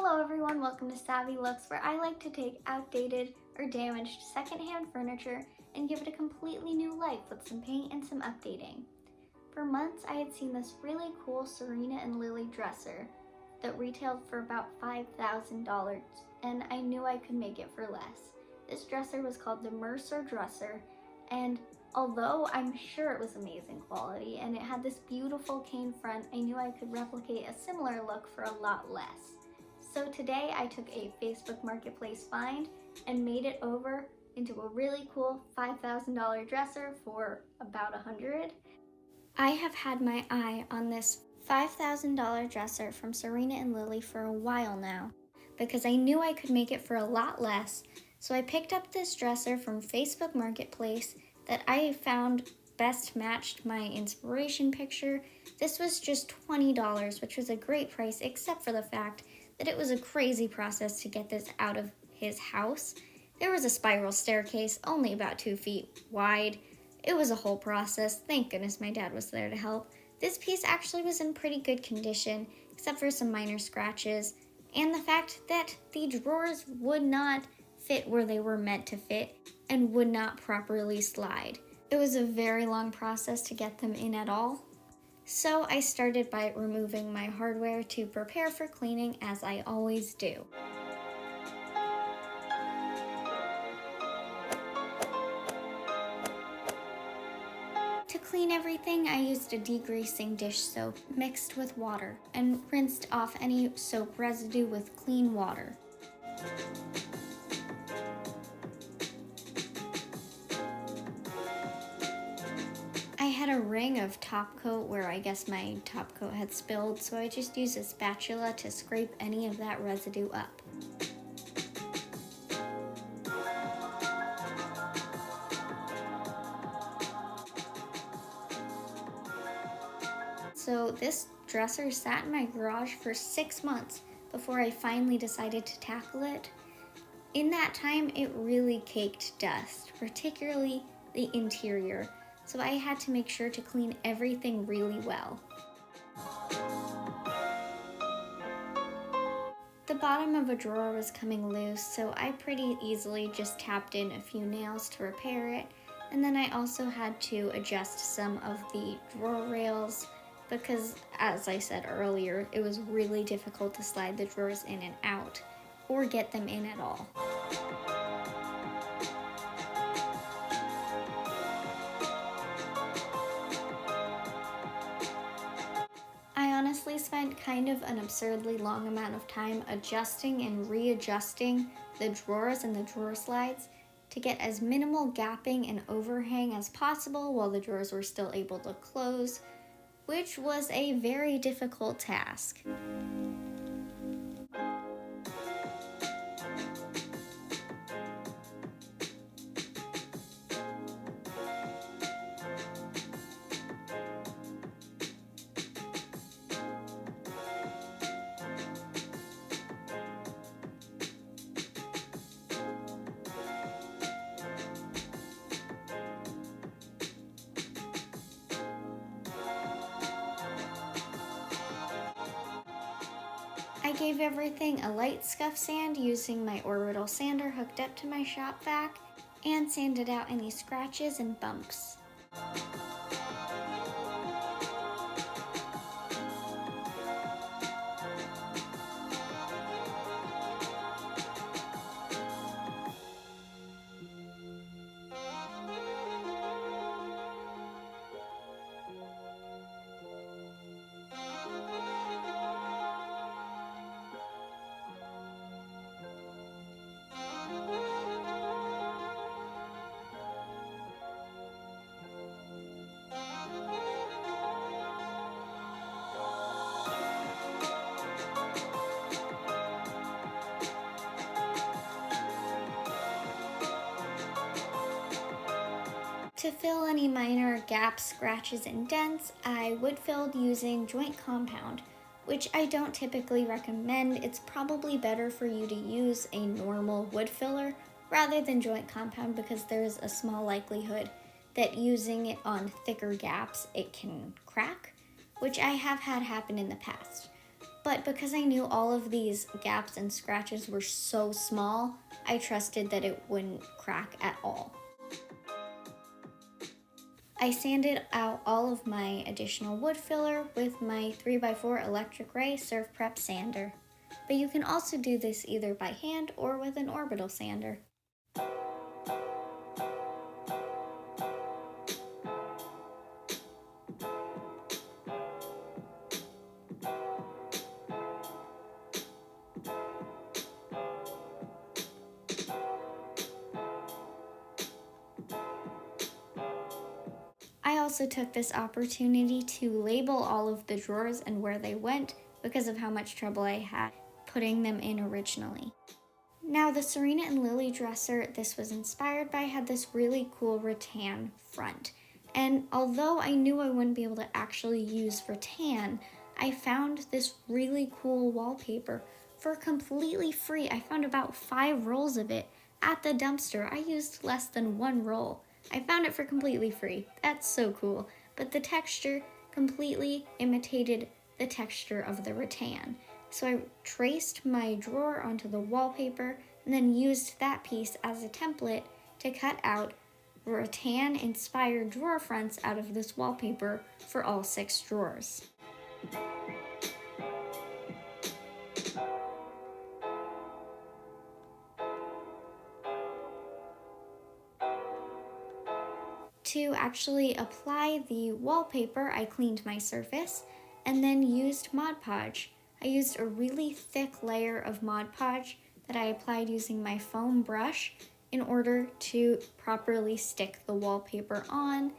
Hello everyone, welcome to Savvy Looks, where I like to take outdated or damaged secondhand furniture and give it a completely new life with some paint and some updating. For months I had seen this really cool Serena and Lily dresser that retailed for about $5,000 and I knew I could make it for less. This dresser was called the Mercer dresser, and although I'm sure it was amazing quality and it had this beautiful cane front, I knew I could replicate a similar look for a lot less. So today I took a Facebook Marketplace find and made it over into a really cool $5,000 dresser for about $100. I have had my eye on this $5,000 dresser from Serena and Lily for a while now because I knew I could make it for a lot less. So I picked up this dresser from Facebook Marketplace that I found best matched my inspiration picture. This was just $20, which was a great price except for the fact that it was a crazy process to get this out of his house. There was a spiral staircase only about 2 feet wide. It was a whole process. Thank goodness my dad was there to help. This piece actually was in pretty good condition, except for some minor scratches, and the fact that the drawers would not fit where they were meant to fit and would not properly slide. It was a very long process to get them in at all. So I started by removing my hardware to prepare for cleaning, as I always do. To clean everything, I used a degreasing dish soap mixed with water and rinsed off any soap residue with clean water. I had a ring of top coat where I guess my top coat had spilled, so I just used a spatula to scrape any of that residue up. So this dresser sat in my garage for 6 months before I finally decided to tackle it. In that time, it really caked dust, particularly the interior. So I had to make sure to clean everything really well. The bottom of a drawer was coming loose, so I pretty easily just tapped in a few nails to repair it, and then I also had to adjust some of the drawer rails because, as I said earlier, it was really difficult to slide the drawers in and out, or get them in at all. I honestly spent kind of an absurdly long amount of time adjusting and readjusting the drawers and the drawer slides to get as minimal gapping and overhang as possible while the drawers were still able to close, which was a very difficult task. I gave everything a light scuff sand using my Orbital sander hooked up to my shop vac and sanded out any scratches and bumps. To fill any minor gaps, scratches, and dents, I wood filled using joint compound, which I don't typically recommend. It's probably better for you to use a normal wood filler rather than joint compound because there's a small likelihood that using it on thicker gaps, it can crack, which I have had happen in the past. But because I knew all of these gaps and scratches were so small, I trusted that it wouldn't crack at all. I sanded out all of my additional wood filler with my 3x4 electric ray serve prep sander. But you can also do this either by hand or with an orbital sander. I also took this opportunity to label all of the drawers and where they went because of how much trouble I had putting them in originally. Now the Serena and Lily dresser this was inspired by had this really cool rattan front. And although I knew I wouldn't be able to actually use rattan, I found this really cool wallpaper for completely free. I found about 5 rolls of it at the dumpster. I used less than 1 roll. I found it for completely free. That's so cool. But the texture completely imitated the texture of the rattan. So I traced my drawer onto the wallpaper and then used that piece as a template to cut out rattan-inspired drawer fronts out of this wallpaper for all 6 drawers. To actually apply the wallpaper, I cleaned my surface and then used Mod Podge. I used a really thick layer of Mod Podge that I applied using my foam brush in order to properly stick the wallpaper on.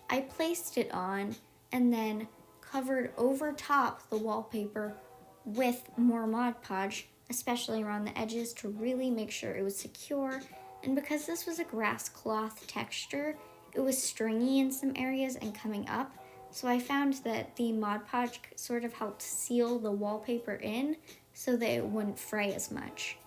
I placed it on and then covered over top the wallpaper with more Mod Podge, especially around the edges, to really make sure it was secure. And because this was a grass cloth texture, it was stringy in some areas and coming up, so I found that the Mod Podge sort of helped seal the wallpaper in so that it wouldn't fray as much.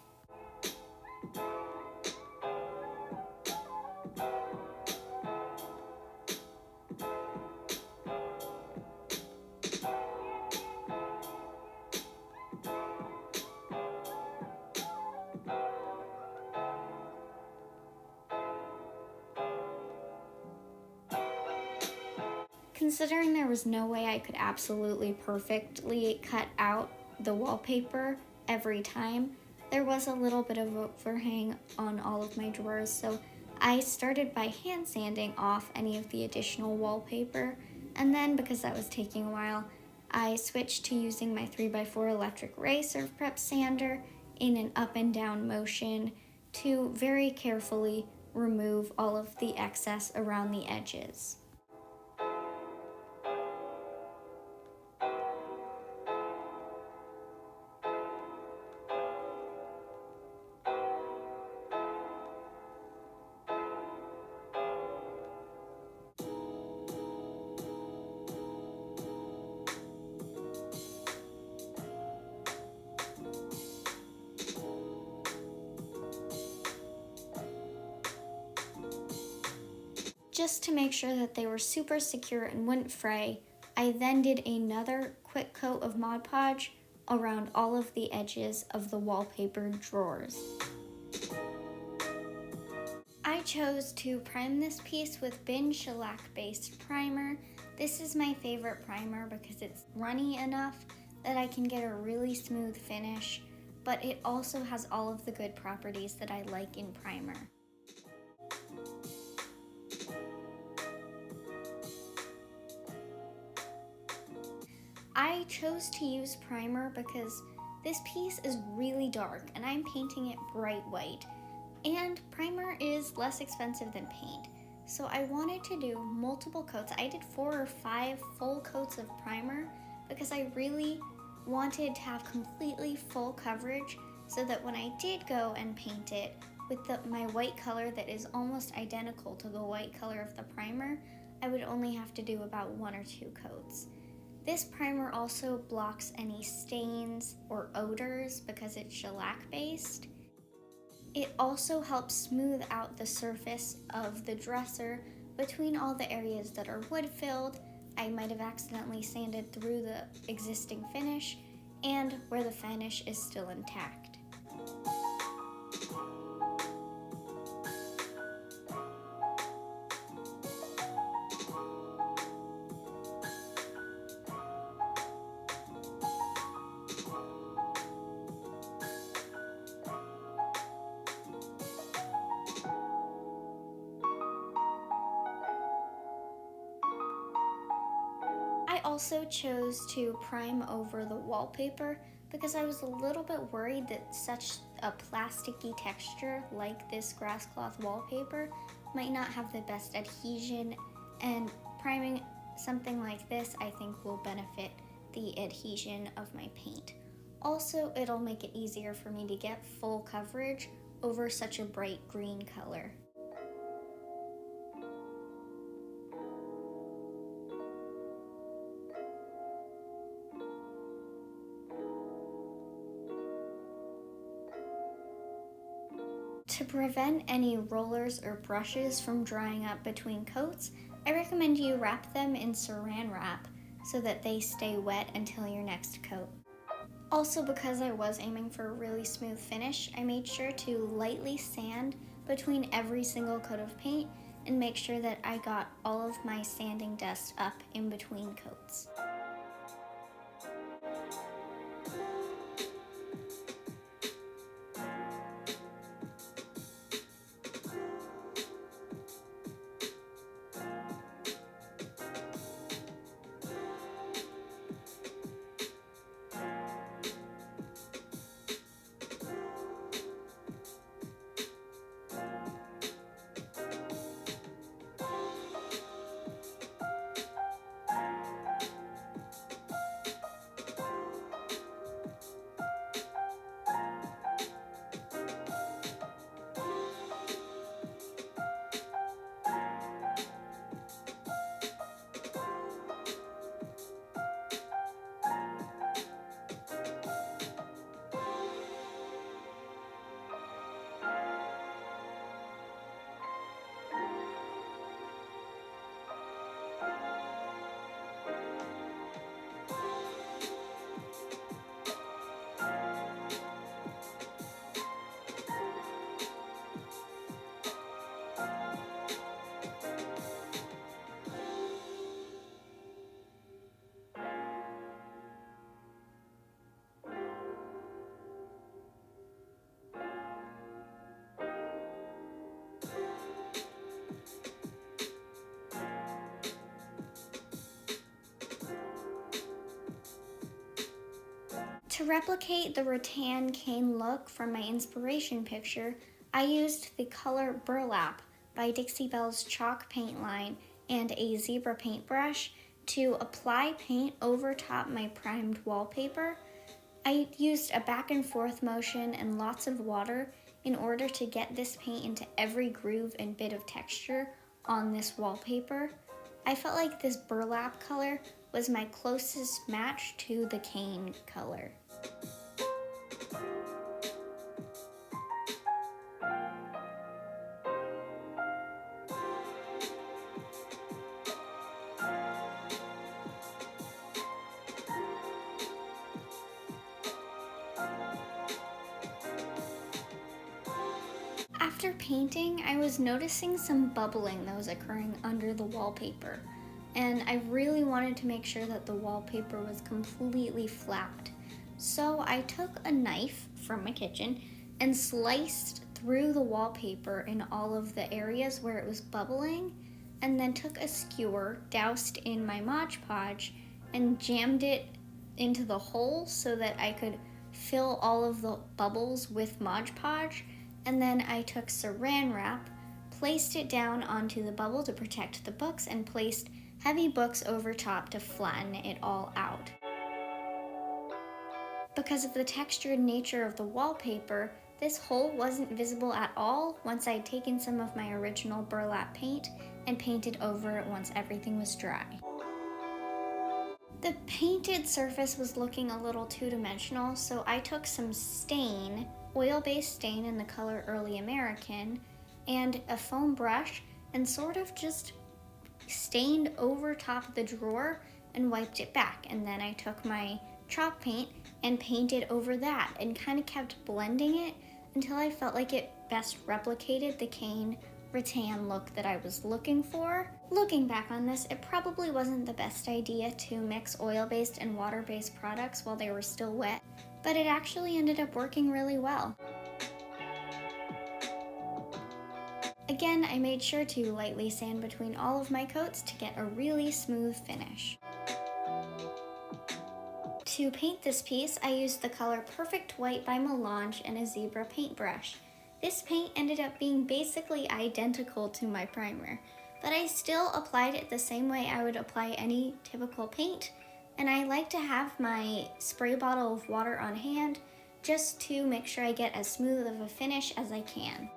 Considering there was no way I could absolutely perfectly cut out the wallpaper every time, there was a little bit of overhang on all of my drawers, so I started by hand sanding off any of the additional wallpaper, and then because that was taking a while, I switched to using my 3x4 electric ray serve prep sander in an up and down motion to very carefully remove all of the excess around the edges. Just to make sure that they were super secure and wouldn't fray, I then did another quick coat of Mod Podge around all of the edges of the wallpaper drawers. I chose to prime this piece with Bin Shellac based primer. This is my favorite primer because it's runny enough that I can get a really smooth finish, but it also has all of the good properties that I like in primer. I chose to use primer because this piece is really dark and I'm painting it bright white, and primer is less expensive than paint. So I wanted to do multiple coats. I did 4 or 5 full coats of primer because I really wanted to have completely full coverage so that when I did go and paint it with my white color that is almost identical to the white color of the primer, I would only have to do about 1 or 2 coats. This primer also blocks any stains or odors because it's shellac based. It also helps smooth out the surface of the dresser between all the areas that are wood filled. I might have accidentally sanded through the existing finish, and where the finish is still intact. I also chose to prime over the wallpaper because I was a little bit worried that such a plasticky texture like this grass cloth wallpaper might not have the best adhesion, and priming something like this I think will benefit the adhesion of my paint. Also, it'll make it easier for me to get full coverage over such a bright green color. To prevent any rollers or brushes from drying up between coats, I recommend you wrap them in saran wrap so that they stay wet until your next coat. Also, because I was aiming for a really smooth finish, I made sure to lightly sand between every single coat of paint and make sure that I got all of my sanding dust up in between coats. To replicate the rattan cane look from my inspiration picture, I used the color Burlap by Dixie Belle's chalk paint line and a Zibra paintbrush to apply paint over top my primed wallpaper. I used a back and forth motion and lots of water in order to get this paint into every groove and bit of texture on this wallpaper. I felt like this burlap color was my closest match to the cane color. After painting, I was noticing some bubbling that was occurring under the wallpaper, and I really wanted to make sure that the wallpaper was completely flat. So I took a knife from my kitchen and sliced through the wallpaper in all of the areas where it was bubbling, and then took a skewer doused in my Mod Podge and jammed it into the hole so that I could fill all of the bubbles with Mod Podge. And then I took saran wrap, placed it down onto the bubble to protect the books, and placed heavy books over top to flatten it all out. Because of the textured nature of the wallpaper, this hole wasn't visible at all once I'd taken some of my original burlap paint and painted over it once everything was dry. The painted surface was looking a little two-dimensional, so I took some stain, oil-based stain in the color Early American, and a foam brush and sort of just stained over top of the drawer and wiped it back. And then I took my chalk paint and painted over that and kind of kept blending it until I felt like it best replicated the cane rattan look that I was looking for. Looking back on this, it probably wasn't the best idea to mix oil-based and water-based products while they were still wet, but it actually ended up working really well. Again, I made sure to lightly sand between all of my coats to get a really smooth finish. To paint this piece, I used the color Perfect White by Melange and a Zibra paintbrush. This paint ended up being basically identical to my primer, but I still applied it the same way I would apply any typical paint, and I like to have my spray bottle of water on hand just to make sure I get as smooth of a finish as I can.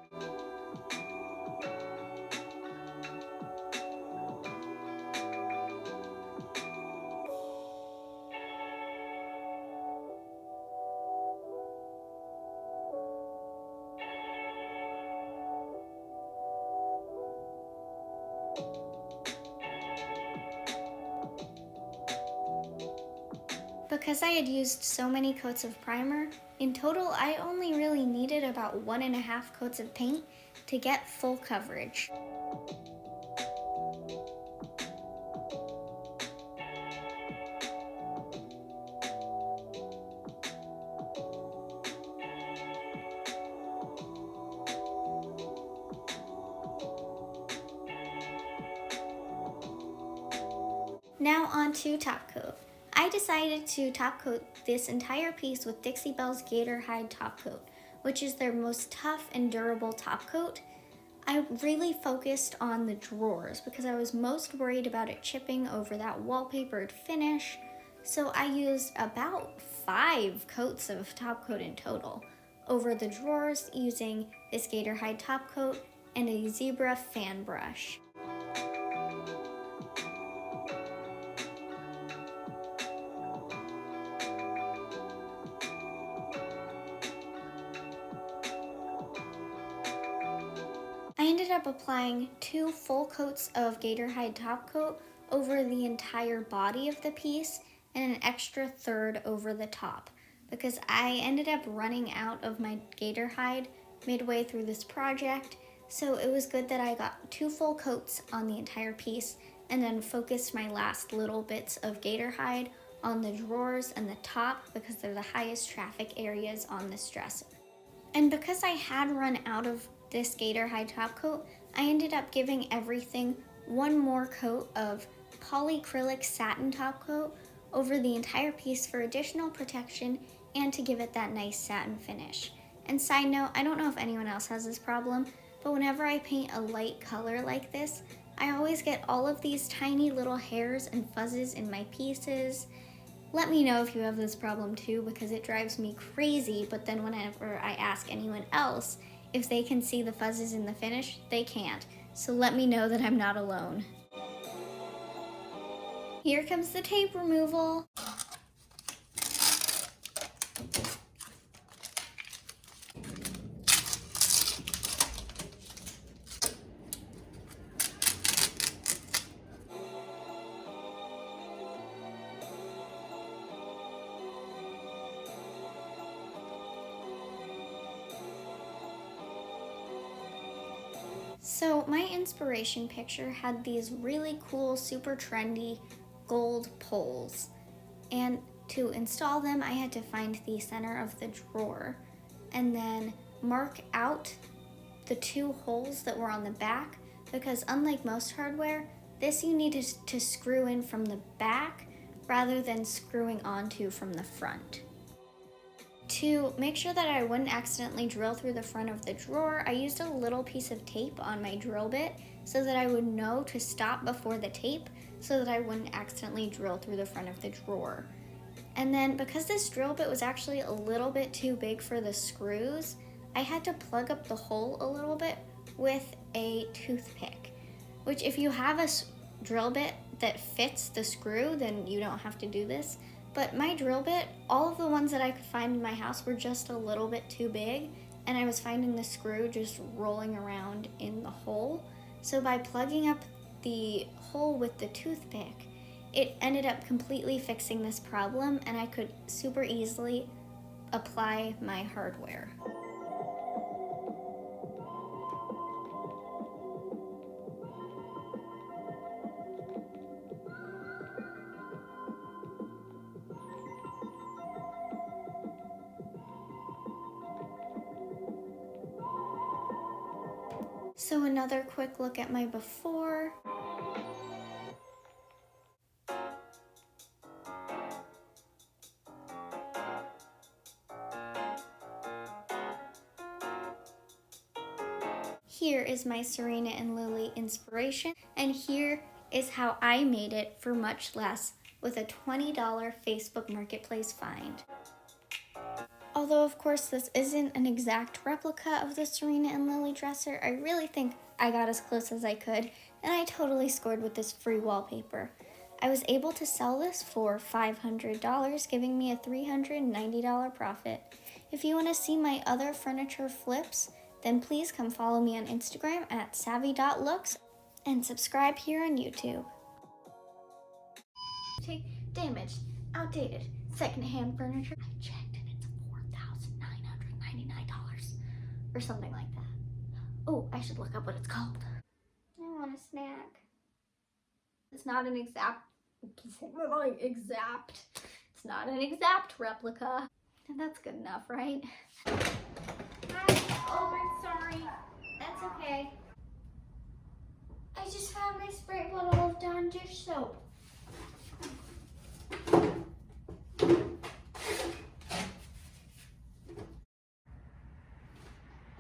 Because I had used so many coats of primer, in total I only really needed about 1.5 coats of paint to get full coverage. Now on to top coat. I decided to top coat this entire piece with Dixie Belle's Gator Hide top coat, which is their most tough and durable top coat. I really focused on the drawers because I was most worried about it chipping over that wallpapered finish, so I used about 5 coats of top coat in total over the drawers using this Gator Hide top coat and a Zibra fan brush. I ended up applying 2 full coats of Gator Hide top coat over the entire body of the piece and an extra third over the top because I ended up running out of my Gator Hide midway through this project, so it was good that I got 2 full coats on the entire piece and then focused my last little bits of Gator Hide on the drawers and the top because they're the highest traffic areas on this dresser. And because I had run out of this Gator Hide top coat, I ended up giving everything 1 more coat of polyacrylic satin top coat over the entire piece for additional protection and to give it that nice satin finish. And side note, I don't know if anyone else has this problem, but whenever I paint a light color like this, I always get all of these tiny little hairs and fuzzes in my pieces. Let me know if you have this problem too, because it drives me crazy, but then whenever I ask anyone else if they can see the fuzzes in the finish, they can't. So let me know that I'm not alone. Here comes the tape removal. So my inspiration picture had these really cool, super trendy gold poles. And to install them, I had to find the center of the drawer and then mark out the 2 holes that were on the back, because unlike most hardware, this you needed to screw in from the back rather than screwing onto from the front. To make sure that I wouldn't accidentally drill through the front of the drawer, I used a little piece of tape on my drill bit so that I would know to stop before the tape so that I wouldn't accidentally drill through the front of the drawer. And then because this drill bit was actually a little bit too big for the screws, I had to plug up the hole a little bit with a toothpick, which if you have a drill bit that fits the screw, then you don't have to do this. But my drill bit, all of the ones that I could find in my house were just a little bit too big, and I was finding the screw just rolling around in the hole. So by plugging up the hole with the toothpick, it ended up completely fixing this problem, and I could super easily apply my hardware. So another quick look at my before. Here is my Serena and Lily inspiration, and here is how I made it for much less with a $20 Facebook Marketplace find. Although of course this isn't an exact replica of the Serena and Lily dresser, I really think I got as close as I could, and I totally scored with this free wallpaper. I was able to sell this for $500, giving me a $390 profit. If you want to see my other furniture flips, then please come follow me on Instagram at savvy.looks and subscribe here on YouTube. Take damaged, outdated, secondhand furniture. I checked and it's $4,999 or something like that. Oh, I should look up what it's called. I want a snack. It's not an it's not an exact replica. And that's good enough, right? Oh, I'm sorry. That's okay. I just found my spray bottle of Dawn dish soap.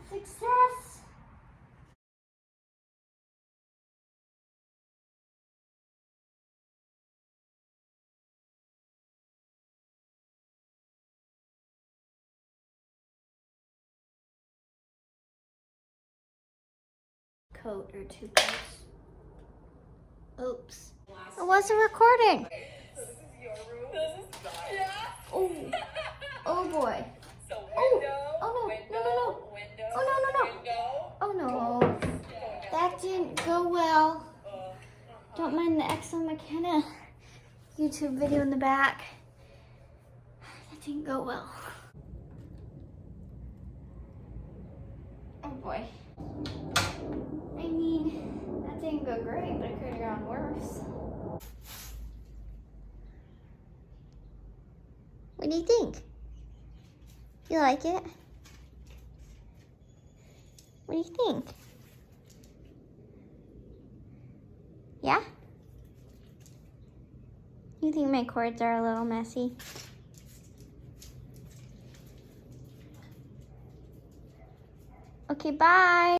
Success! Coat or two coats. Oops. It wasn't recording. Oh. Oh boy. Oh. Oh no. Oh no. That didn't go well. Don't mind the Excel McKenna YouTube video in the back. That didn't go well. Oh boy. I mean, that didn't go great, but it could have gone worse. What do you think? You like it? What do you think? Yeah? You think my cords are a little messy? Okay, bye.